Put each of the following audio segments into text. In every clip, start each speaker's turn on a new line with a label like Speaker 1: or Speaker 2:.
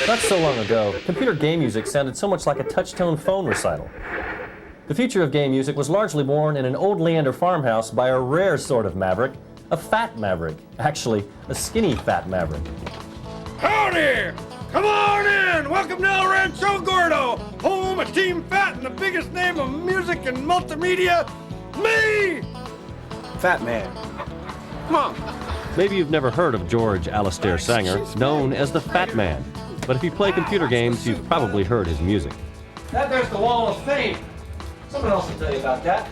Speaker 1: Not so long ago, computer game music sounded so much like a touch-tone phone recital. The future of game music was largely born in an old Leander farmhouse by a rare sort of maverick, a fat maverick. Actually, a skinny fat maverick.
Speaker 2: Howdy! Come on in! Welcome to El Rancho Gordo, home of Team Fat and the biggest name of music and multimedia, me!
Speaker 3: Fat Man.
Speaker 2: Come on.
Speaker 1: Maybe you've never heard of George Alistair Sanger, known as the Fat Man. But if you play computer games, you've probably heard his music.
Speaker 3: That there's the Wall of Fame. Someone else will tell you about that.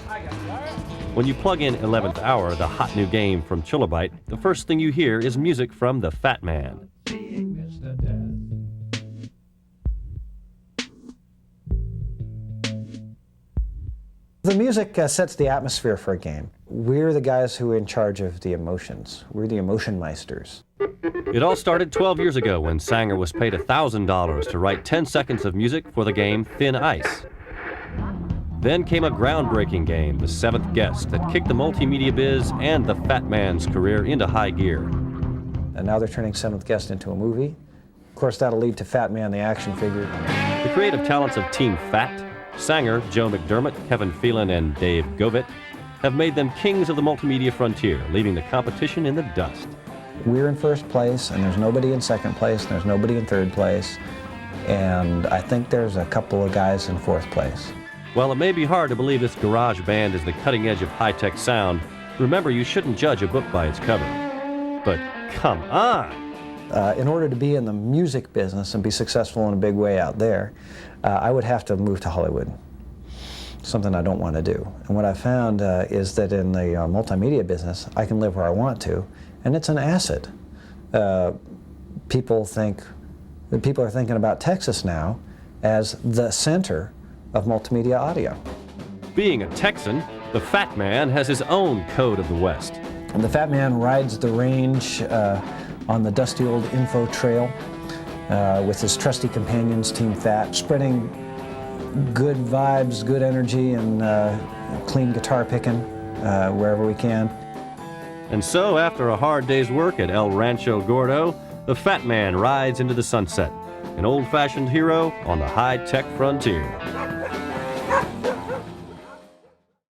Speaker 1: When you plug in 11th Hour, the hot new game from Chilobyte, the first thing you hear is music from the Fat Man.
Speaker 4: The music sets the atmosphere for a game. We're the guys who are in charge of the emotions. We're the emotion meisters.
Speaker 1: It all started 12 years ago when Sanger was paid $1,000 to write 10 seconds of music for the game Thin Ice. Then came a groundbreaking game, The Seventh Guest, that kicked the multimedia biz and the Fat Man's career into high gear.
Speaker 4: And now they're turning Seventh Guest into a movie. Of course, that'll lead to Fat Man, the action figure.
Speaker 1: The creative talents of Team Fat, Sanger, Joe McDermott, Kevin Phelan, and Dave Govett, have made them kings of the multimedia frontier, leaving the competition in the dust.
Speaker 4: We're in first place, and there's nobody in second place, and there's nobody in third place. And I think there's a couple of guys in fourth place.
Speaker 1: While it may be hard to believe this garage band is the cutting edge of high-tech sound, remember you shouldn't judge a book by its cover. But come on!
Speaker 4: In order to be in the music business and be successful in a big way out there, I would have to move to Hollywood, something I don't want to do. And what I found is that in the multimedia business, I can live where I want to, and it's an asset. People are thinking about Texas now as the center of multimedia audio.
Speaker 1: Being a Texan, the Fat Man has his own code of the West.
Speaker 4: And the Fat Man rides the range on the dusty old info trail with his trusty companions, Team Fat, spreading good vibes, good energy, and clean guitar picking wherever we can.
Speaker 1: And so, after a hard day's work at El Rancho Gordo, the Fat Man rides into the sunset, an old-fashioned hero on the high-tech frontier.